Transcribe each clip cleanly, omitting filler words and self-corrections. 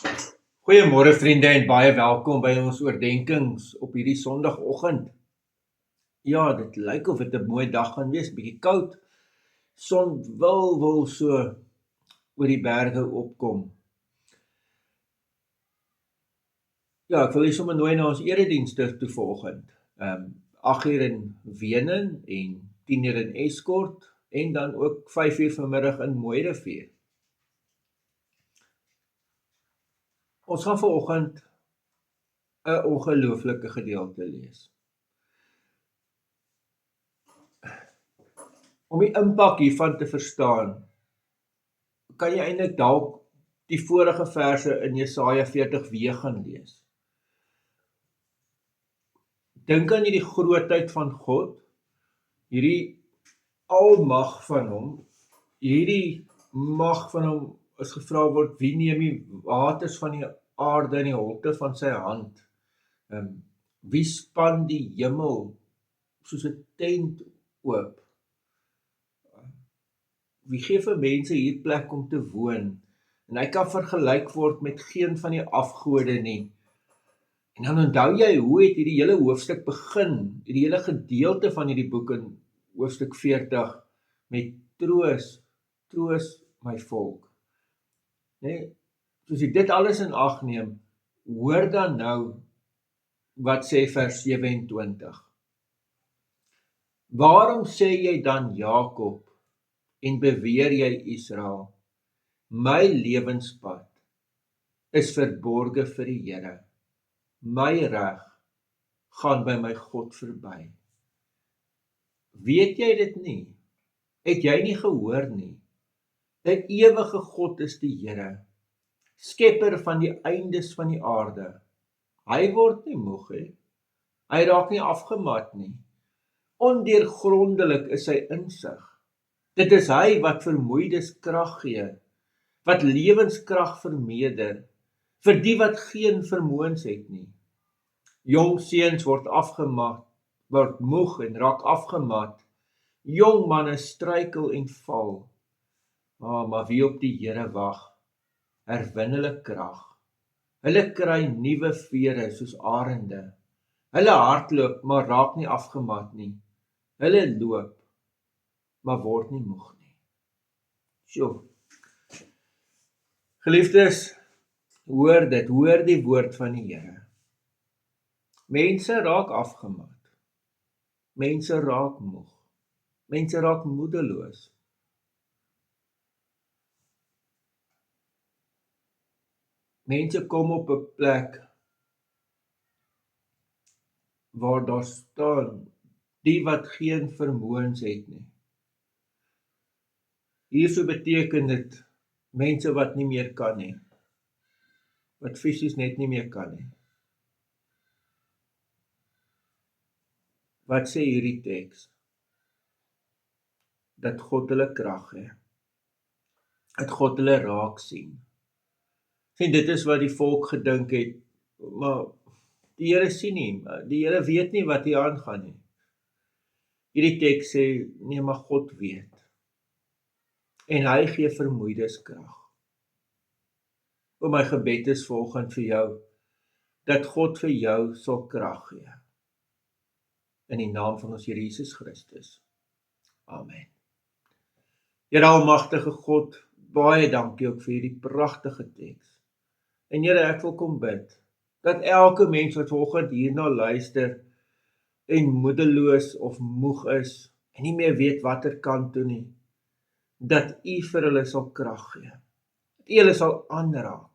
Goeiemôre vriende en baie welkom by ons oordenkings op hierdie Sondagoggend. Ja, dit lyk of dit 'n mooi dag gaan wees, bietjie koud. Son wil so oor die berge opkom. Ja, ek wil julle sommer nooi na ons eredienste toe vanoggend. 8:00 in Wenen en 10:00 in Estcourt en dan ook 5:00 vanmiddag in Mooirivier. Ons gaan vanoggend 'n ongelooflike gedeelte lees. Om die impak hiervan te verstaan, kan jy eintlik dalk die vorige verse in Jesaja 40 weer gaan lees. Dink aan hierdie grootheid van God, hierdie almag van hom, hierdie mag van hom as gevra word, wie neem die waters van die aarde in die holte van sy hand? Wie span die hemel soos 'n tent oop? Wie gee vir mense hier plek om te woon? En hy kan vergelyk word met geen van die afgode nie. En dan onthou jy, hoe het hierdie hele hoofstuk begin, hierdie hele gedeelte van hierdie boek in hoofstuk 40, met troos my volk. Nee, soos jy dit alles in ag neem, hoor dan nou, wat sê vers 27. Waarom sê jy dan Jakob, en beweer jy Israel, my lewenspad is verborge vir die Here, my reg gaan by my God verby. Weet jy dit nie? Het jy nie gehoor nie? 'n ewige God is die Here, skepper van die eindes van die aarde. Hy word nie moeg nie, hy raak nie afgemat nie. Ondeurgrondelik is sy insig. Dit is hy wat vermoeides krag gee, wat lewenskrag vermeerder, vir die wat geen vermoëns het nie. Jong seuns word afgemat, word moeg en raak afgemat. Jong manne struikel en val. Maar wie op die Here wag, herwin hulle krag. Hulle kry nuwe vere soos arende. Hulle hardloop, maar raak nie afgemat nie. Hulle loop, maar word nie moeg nie. Sjoe. Geliefdes, hoor dit, hoor die woord van die Here. Mense raak afgemat. Mense raak moeg. Mense raak moedeloos. Mense kom op 'n plek waar daar staan, die wat geen vermoëns het nie. Hierso beteken dit, mense wat nie meer kan nie, wat fisies net nie meer kan nie. Wat sê hierdie teks? Dat God hulle krag gee. Dat God hulle raak sien. Sien, dit is wat die volk gedink het, maar die Here sien nie, die Here weet nie wat hier aangaan nie. Hierdie teks sê, nee, maar God weet. En hy gee vermoeides krag. O, my gebed is vanoggend vir jou, dat God vir jou sal krag gee. In die naam van ons Here Jesus Christus. Amen. Here almagtige God, baie dankie ook vir hierdie pragtige teks. En Here, ek wil kom bid, dat elke mens wat vanoggend hierna luister, en moedeloos of moeg is, en nie meer weet watter kant toe nie, dat U vir hulle sal krag gee. Dat U hulle sal aanraak.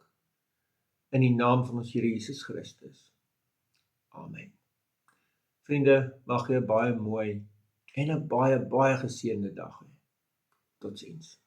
In die naam van ons Here Jesus Christus. Amen. Vriende, mag jy 'n baie mooi en 'n baie geseënde dag hê. Totsiens.